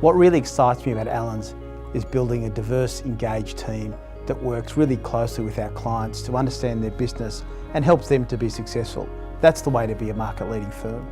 What really excites me about Allens is building a diverse, engaged team that works really closely with our clients to understand their business and helps them to be successful. That's the way to be a market-leading firm.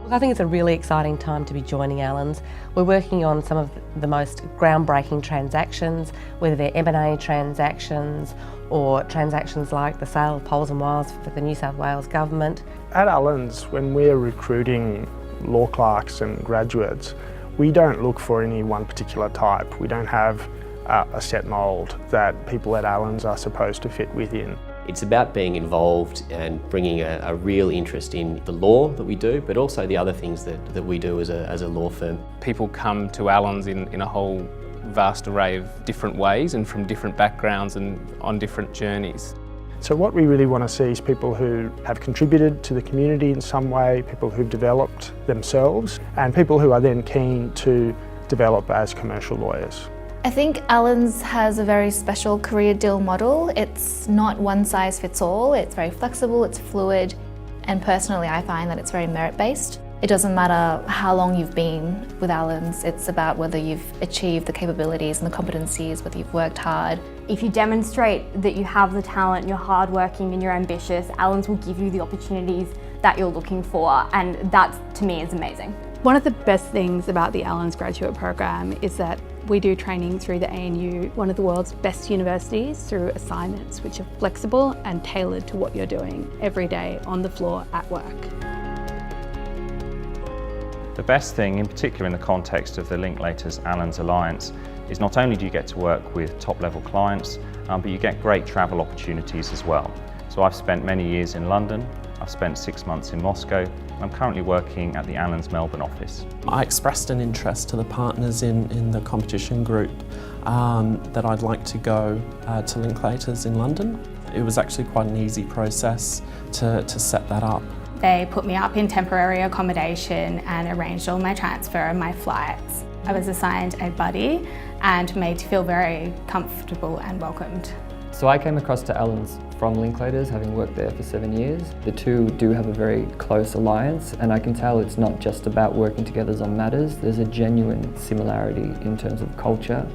I think it's a really exciting time to be joining Allens. We're working on some of the most groundbreaking transactions, whether they're M&A transactions or transactions like the sale of poles and wires for the New South Wales Government. At Allens, when we're recruiting law clerks and graduates, we don't look for any one particular type. We don't have a set mould that people at Allens are supposed to fit within. It's about being involved and bringing a real interest in the law that we do, but also the other things that we do as a law firm. People come to Allens in a whole vast array of different ways and from different backgrounds and on different journeys. So what we really want to see is people who have contributed to the community in some way, people who've developed themselves, and people who are then keen to develop as commercial lawyers. I think Allens has a very special career deal model. It's not one size fits all, it's very flexible, it's fluid, and personally I find that it's very merit-based. It doesn't matter how long you've been with Allens, it's about whether you've achieved the capabilities and the competencies, whether you've worked hard. If you demonstrate that you have the talent, you're hardworking and you're ambitious, Allens will give you the opportunities that you're looking for, and that to me is amazing. One of the best things about the Allens graduate program is that we do training through the ANU, one of the world's best universities, through assignments which are flexible and tailored to what you're doing every day on the floor at work. The best thing, in particular in the context of the Linklaters Allens Alliance, is not only do you get to work with top-level clients, but you get great travel opportunities as well. So I've spent many years in London, I've spent 6 months in Moscow, and I'm currently working at the Allens Melbourne office. I expressed an interest to the partners in the competition group that I'd like to go to Linklaters in London. It was actually quite an easy process to set that up. They put me up in temporary accommodation and arranged all my transfer and my flights. I was assigned a buddy and made to feel very comfortable and welcomed. So I came across to Allens from Linklaters, having worked there for 7 years. The two do have a very close alliance, and I can tell it's not just about working together on matters. There's a genuine similarity in terms of culture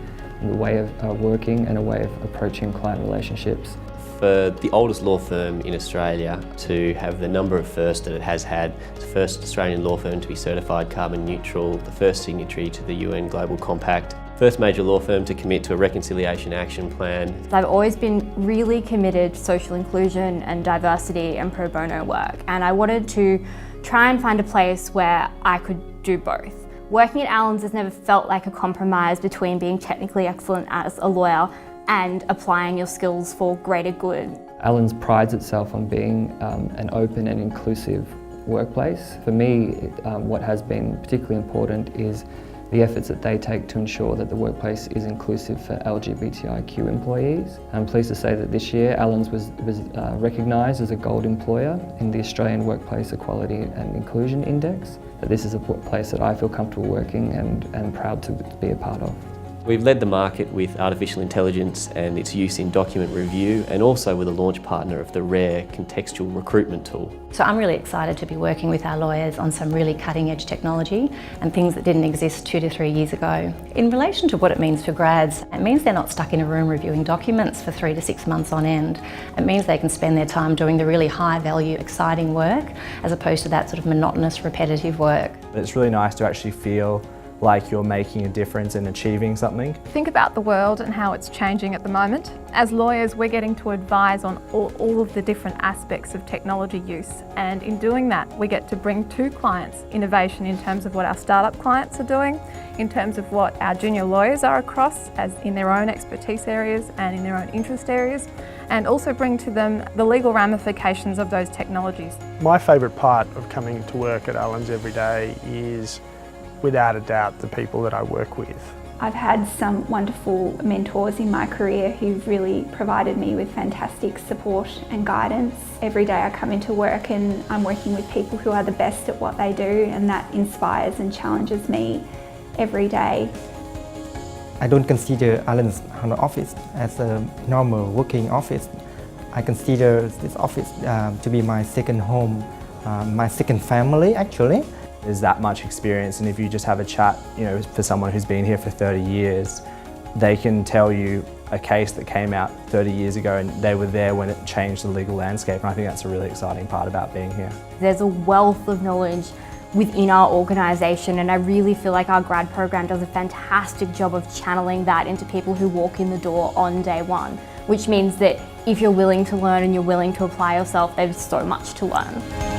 and the way of working and a way of approaching client relationships. For the oldest law firm in Australia to have the number of firsts that it has had, it's the first Australian law firm to be certified carbon neutral, the first signatory to the UN Global Compact, first major law firm to commit to a reconciliation action plan. I've always been really committed to social inclusion and diversity and pro bono work, and I wanted to try and find a place where I could do both. Working at Allens has never felt like a compromise between being technically excellent as a lawyer and applying your skills for greater good. Allens prides itself on being an open and inclusive workplace. For me, what has been particularly important is the efforts that they take to ensure that the workplace is inclusive for LGBTIQ employees. I'm pleased to say that this year Allens was recognised as a gold employer in the Australian Workplace Equality and Inclusion Index. That this is a place that I feel comfortable working and proud to be a part of. We've led the market with artificial intelligence and its use in document review, and also with a launch partner of the rare contextual recruitment tool. So I'm really excited to be working with our lawyers on some really cutting edge technology and things that didn't exist 2 to 3 years ago. In relation to what it means for grads, it means they're not stuck in a room reviewing documents for 3 to 6 months on end. It means they can spend their time doing the really high value, exciting work, as opposed to that sort of monotonous, repetitive work. It's really nice to actually feel like you're making a difference and achieving something. Think about the world and how it's changing at the moment. As lawyers, we're getting to advise on all of the different aspects of technology use, and in doing that we get to bring to clients innovation in terms of what our startup clients are doing, in terms of what our junior lawyers are across as in their own expertise areas and in their own interest areas, and also bring to them the legal ramifications of those technologies. My favourite part of coming to work at Allens every day is, without a doubt, the people that I work with. I've had some wonderful mentors in my career who've really provided me with fantastic support and guidance. Every day I come into work and I'm working with people who are the best at what they do, and that inspires and challenges me every day. I don't consider Allens office as a normal working office. I consider this office to be my second home, my second family actually. There's that much experience, and if you just have a chat, you know, for someone who's been here for 30 years, they can tell you a case that came out 30 years ago and they were there when it changed the legal landscape, and I think that's a really exciting part about being here. There's a wealth of knowledge within our organisation, and I really feel like our grad program does a fantastic job of channeling that into people who walk in the door on day one, which means that if you're willing to learn and you're willing to apply yourself, there's so much to learn.